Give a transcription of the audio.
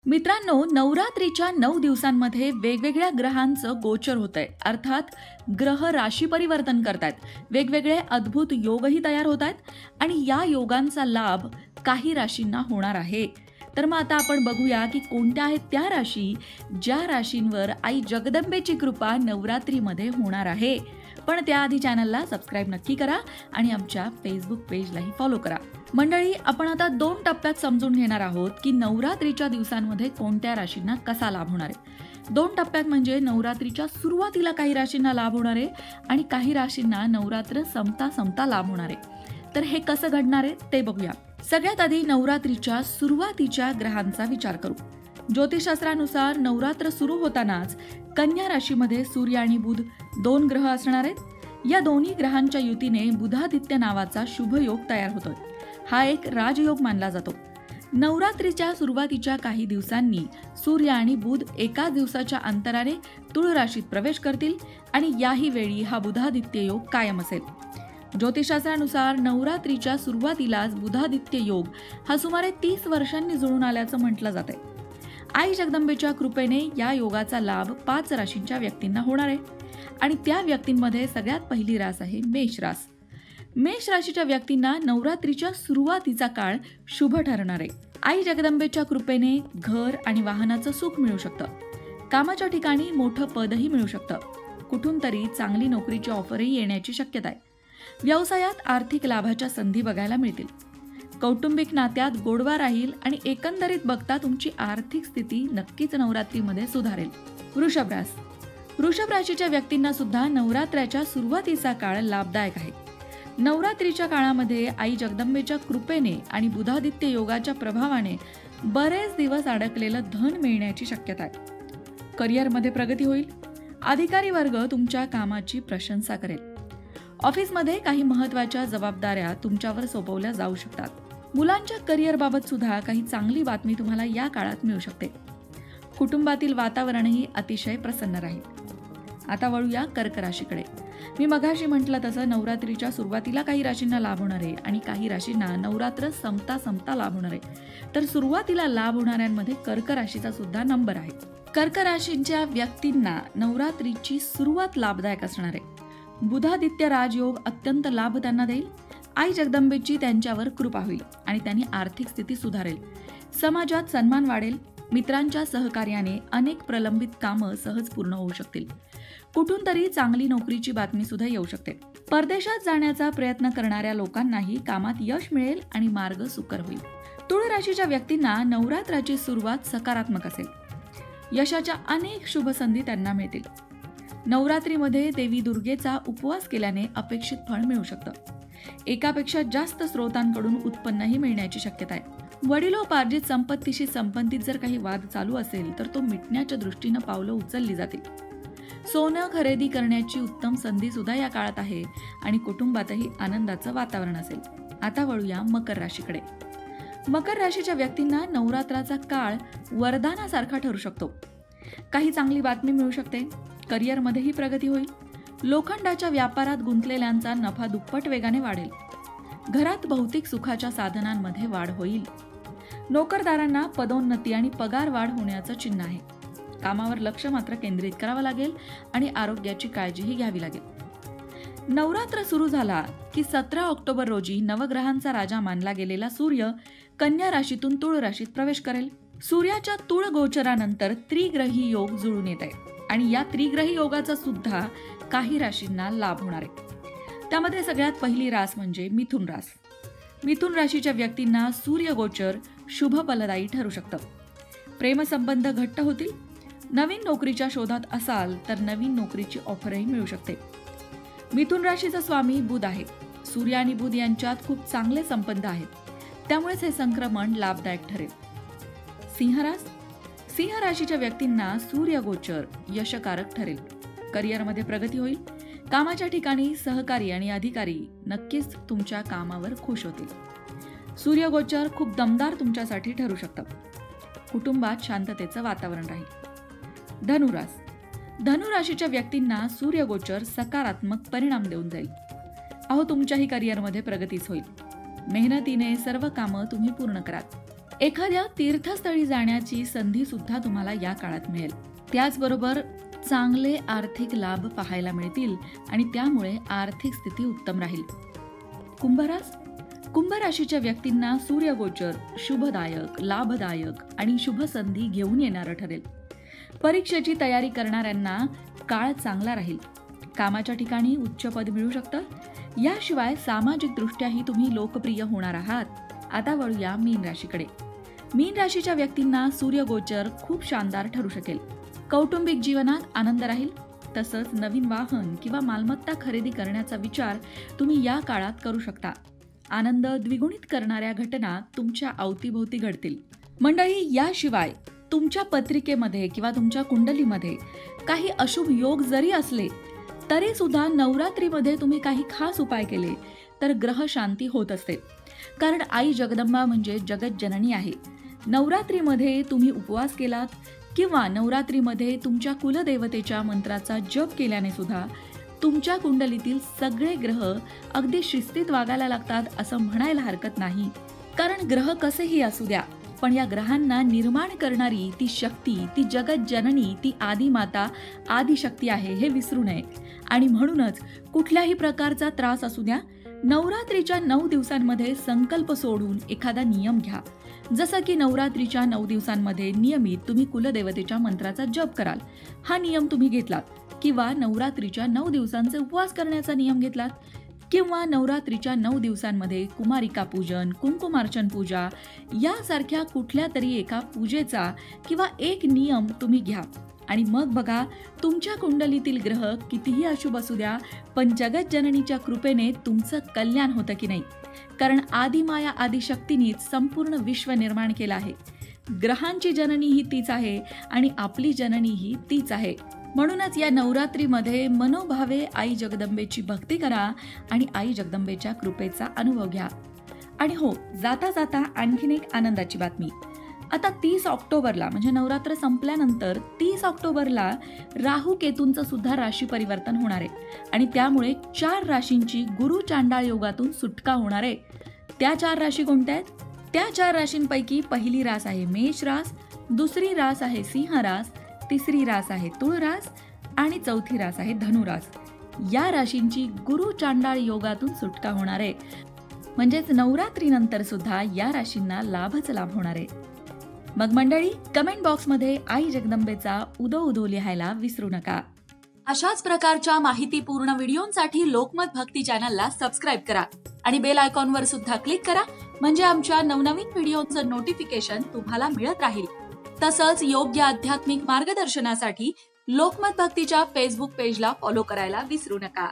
मित्रांनो, नवरात्रीच्या 9 दिवसांमध्ये वेगवेगळ्या ग्रहांचं गोचर होतंय. अर्थात ग्रह राशी परिवर्तन करतायत. वेगवेगळे अद्भुत योगही तयार होत आहेत आणि या योगांचा लाभ काही राशींना होणार आहे. तर मग आता आपण बघूया की कोणत्या आहेत त्या राशी, ज्या राशींवर आई जगदंबेची कृपा नवरात्रीमध्ये होणार आहे. पण त्याआधी चॅनलला सबस्क्राईब नक्की करा आणि आमच्या फेसबुक पेजलाही फॉलो करा. मंडळी, आपण आता 2 टप्प्यात समजून घेणार आहोत की नवरात्रीच्या दिवसांमध्ये कोणत्या राशींना कसा लाभ होणार आहे. 2 टप्प्यात म्हणजे नवरात्रीच्या सुरुवातीला काही राशींना लाभ होणार आहे आणि काही राशींना नवरात्र संपता संपता लाभ होणार आहे. तर हे कसं घडणार आहे ते बघूया. सगळ्यात आधी नवरात्रीच्या सुरुवातीच्या ग्रहांचा विचार करू. ज्योतिषशास्त्रानुसार नवरात्र सुरू होतानाच कन्या राशीमध्ये सूर्य आणि बुध 2 ग्रह असणार आहेत. या दोन्ही ग्रहांच्या युतीने बुधादित्य नावाचा शुभ योग तयार होतोय. हा एक राजयोग मानला जातो. नवरात्रीच्या सुरुवातीच्या काही दिवसांनी सूर्य आणि बुध एकाच दिवसाच्या अंतराने तुळ राशीत प्रवेश करतील आणि याही वेळी हा बुधादित्य योग कायम असेल. ज्योतिषशास्त्रानुसार नवरात्रीच्या सुरुवातीलाच बुधादित्य योग हा सुमारे 30 वर्षांनी जुळून आल्याचं म्हटलं जातंय. आई जगदंबेच्या कृपेने या योगाचा लाभ 5 राशींच्या व्यक्तींना होणार आहे आणि त्या व्यक्तींमध्ये सगळ्यात पहिली रास आहे मेष रास. मेष राशीच्या व्यक्तींना नवरात्रीच्या सुरुवातीचा काळ शुभ ठरणार आहे. आई जगदंबेच्या कृपेने घर आणि वाहनाचं सुख मिळू शकतं. कामाच्या ठिकाणी मोठं पदही मिळू शकतं. कुठून तरी चांगली नोकरीची ऑफरही येण्याची शक्यता आहे. व्यवसायात आर्थिक लाभाच्या संधी बघायला मिळतील. कौटुंबिक नात्यात गोडवा राहील आणि एकंदरीत बघता तुमची आर्थिक स्थिती नक्कीच नवरात्रीमध्ये सुधारेल. वृषभ रास. वृषभ राशीच्या व्यक्तींना सुद्धा नवरात्राच्या सुरुवातीचा काळ लाभदायक आहे. नवरात्रीच्या काळामध्ये आई जगदंबेच्या कृपेने आणि बुधादित्य योगाच्या प्रभावाने बरेच दिवस अडकलेलं धन मिळण्याची शक्यता आहे. करिअरमध्ये प्रगती होईल. अधिकारी वर्ग तुमच्या कामाची प्रशंसा करेल. ऑफिसमध्ये काही महत्त्वाच्या जबाबदाऱ्या तुमच्यावर सोपवल्या जाऊ शकतात. मुलांच्या करिअरबाबत सुद्धा काही चांगली बातमी तुम्हाला या काळात मिळू शकते. कुटुंबातील वातावरणही अतिशय प्रसन्न राहील. आता वळूया कर्क राशीकडे. मी मगाशी म्हटलं तसं नवरात्रीच्या सुरुवातीला काही राशींना लाभ होणार आहे आणि काही राशींना नवरात्र संपता संपता लाभ होणार आहे. तर सुरुवातीला लाभ होणाऱ्यांमध्ये कर्क राशीचा सुद्धा नंबर आहे. कर्क राशींच्या व्यक्तींना नवरात्रीची सुरुवात लाभदायक असणार आहे. बुधादित्य राजयोग अत्यंत लाभ त्यांना देईल. आई जगदंबेची त्यांच्यावर कृपा होईल आणि त्यांनी आर्थिक स्थिती सुधारेल. समाजात सन्मान वाढेल. मित्रांच्या सहकार्याने अनेक प्रलंबित कामं सहज पूर्ण होऊ शकतील. कुठून तरी चांगली नोकरीची बातमी सुद्धा येऊ शकते. परदेशात जाण्याचा प्रयत्न करणाऱ्या लोकांनाही कामात यश मिळेल आणि मार्ग सुकर होईल. तुळ राशीच्या व्यक्तींना नवरात्राची सुरुवात सकारात्मक असेल. यशाच्या अनेक शुभ संधी त्यांना मिळतील. नवरात्रीमध्ये देवी दुर्गेचा उपवास केल्याने अपेक्षित फळ मिळू शकतं. एकापेक्षा जास्त स्रोतांकडून उत्पन्नही मिळण्याची शक्यता आहे. वडिलोपार्जित संपत्तीशी संबंधित जर काही वाद चालू असेल तर तो मिटण्याच्या दृष्टीनं पावलं उचलली जातील. सोनं खरेदी करण्याची उत्तम संधी सुद्धा या काळात आहे आणि कुटुंबातही आनंदाचं वातावरण असेल. आता वळूया मकर राशीकडे. मकर राशीच्या व्यक्तींना नवरात्राचा काळ वरदानासारखा ठरू शकतो. काही चांगली बातमी मिळू शकते. करिअरमध्येही प्रगती होईल. लोखंडाच्या व्यापारात गुंतलेल्यांचा नफा दुप्पट वेगाने वाढेल. घरात भौतिक सुखाच्या साधनांमध्ये वाढ होईल. नोकरदारांना पदोन्नती आणि पगार वाढ होण्याचं चिन्ह आहे. कामावर लक्ष मात्र केंद्रित करावं लागेल आणि आरोग्याची काळजीही घ्यावी लागेल. नवरात्र सुरू झाला की 17 ऑक्टोबर रोजी नवग्रहांचा राजा मानला गेलेला सूर्य कन्या राशीतून तुळ राशीत प्रवेश करेल. सूर्याच्या तुळ गोचरानंतर त्रिग्रही योग जुळून येत आहे आणि या त्रिग्रही योगाचा सुद्धा काही राशींना लाभ होणार आहे. त्यामध्ये सगळ्यात पहिली रास म्हणजे मिथुन रास. मिथुन राशीच्या व्यक्तींना सूर्यगोचर शुभ फलदायी ठरू शकतं. प्रेमसंबंध घट्ट होतील. नवीन नोकरीच्या शोधात असाल तर नवीन नोकरीची ऑफरही मिळू शकते. मिथुन राशीचा स्वामी बुध आहे. सूर्य आणि बुध यांच्यात खूप चांगले संबंध आहेत. त्यामुळेच हे संक्रमण लाभदायक ठरेल. सिंह रास. सिंह राशीच्या व्यक्तींना सूर्यगोचर यशकारक ठरेल. करिअरमध्ये प्रगती होईल. कामाच्या ठिकाणी सहकारी आणि अधिकारी नक्कीच तुमच्या कामावर खुश होतील. सूर्यगोचर खूप दमदार तुमच्यासाठी ठरू शकतं. कुटुंबात शांततेचं वातावरण राहील. धनुरास. धनुराशीच्या व्यक्तींना सूर्यगोचर सकारात्मक परिणाम देऊन जाईल. तुमच्याही करिअरमध्ये प्रगतीच होईल. मेहनतीने सर्व कामं तुम्ही पूर्ण कराल. एखाद्या तीर्थस्थळी जाण्याची संधी सुद्धा तुम्हाला या काळात मिळेल. त्याचबरोबर चांगले आर्थिक लाभ पाहायला मिळतील आणि त्यामुळे आर्थिक स्थिती उत्तम राहील. कुंभ राशीच्या व्यक्तींना सूर्यगोचर शुभदायक, लाभदायक आणि शुभ संधी घेऊन येणारं ठरेल. परीक्षेची तयारी करणाऱ्यांना काळ चांगला राहील. कामाच्या ठिकाणी उच्च पद मिळू शकतं. याशिवाय सामाजिक दृष्ट्याही तुम्ही लोकप्रिय होणार आहात. आता वळूया मीन राशीकडे. मीन राशीच्या व्यक्तींना सूर्यगोचर खूप शानदार ठरू शकेल. कौटुंबिक जीवनात आनंद राहील. तसंच नवीन वाहन किंवा मालमत्ता खरेदी करण्याचा विचार तुम्ही या काळात करू शकता. आनंद द्विगुणित करणाऱ्या घटना तुमच्या अवतीभोवती घडतील. मंडळी, याशिवाय तुमच्या पत्रिकेमध्ये किंवा तुमच्या कुंडलीमध्ये काही अशुभ योग जरी असले तरी सुद्धा नवरात्रीमध्ये तुम्ही काही खास उपाय केले तर ग्रह शांती होत असते. कारण आई जगदंबा म्हणजे जगत जननी आहे. नवरात्रीमध्ये तुम्ही उपवास केलात किंवा नवरात्रीमध्ये तुमच्या कुलदेवतेच्या मंत्राचा जप केल्याने सुद्धा तुमच्या कुंडलीतील सगळे ग्रह अगदी शिस्तीत वागायला लागतात असं म्हणायला हरकत नाही. कारण ग्रह कसेही असू द्या, पण या ग्रहांना निर्माण करणारी ती शक्ती, ती जगत जननी, ती आदिमाता, आदिशक्ती आहे हे विसरू नये. आणि म्हणूनच कुठल्याही प्रकारचा त्रास असू द्या, नवरात्रीच्या 9 दिवसांमध्ये संकल्प सोडून एखादा नियम घ्या. जसं की नवरात्रीच्या 9 दिवसांमध्ये नियमित तुम्ही कुलदेवतेच्या मंत्राचा जप कराल, हा नियम तुम्ही घेतलात, किंवा नवरात्रीच्या 9 दिवसांचे उपवास करण्याचा नियम घेतलात, किंवा नवरात्रीच्या 9 दिवसांमध्ये कुमारिका पूजन, कुंकुमार्चन पूजा यासारख्या कुठल्या तरी एका पूजेचा किंवा एक नियम तुम्ही घ्या. आणि मग बघा, तुमच्या कुंडलीतील ग्रह कितीही अशुभ असू द्या, पण जगत जननीच्या कृपेने तुमचं कल्याण होतं की नाही. कारण आदिमाया आदिशक्तीनीच संपूर्ण विश्व निर्माण केलं आहे. ग्रहांची जननी ही तीच आहे आणि आपली जननी ही तीच आहे. म्हणूनच या नवरात्रीमध्ये मनोभावे आई जगदंबेची भक्ती करा आणि आई जगदंबेच्या कृपेचा अनुभव घ्या. आणि हो, जाता जाता आणखीन एक आनंदाची बातमी. आता 30 ऑक्टोबरला म्हणजे नवरात्र संपल्यानंतर 30 ऑक्टोबरला राहू केतूंचं सुद्धा राशी परिवर्तन होणार आहे आणि त्यामुळे 4 राशींची गुरु चांडाळ योगातून सुटका होणार आहे. त्या 4 राशी कोणत्या आहेत? त्या 4 राशींपैकी पहिली रास आहे मेष रास, दुसरी रास आहे सिंह रास, तिसरी रास आहे तुळ रास आणि चौथी रास आहे धनु रास. या राशींची गुरु चांडाळ योगातून सुटका होणार आहे. म्हणजेच नवरात्रीनंतर सुद्धा या राशींना लाभच लाभ होणार आहे. मग मंडळी, कमेंट बॉक्समध्ये आई जगदंबेचा उदो उदो लिहायला विसरू नका. अशाच प्रकारच्या माहितीपूर्ण व्हिडिओंसाठी लोकमत भक्ती चॅनलला सबस्क्राईब करा आणि बेल आयकॉनवर सुद्धा क्लिक करा, म्हणजे आमच्या नवनवीन व्हिडिओचं नोटिफिकेशन तुम्हाला मिळत राहील. तसंच योग्य आध्यात्मिक मार्गदर्शनासाठी लोकमत भक्तीच्या फेसबुक पेजला फॉलो करायला विसरू नका.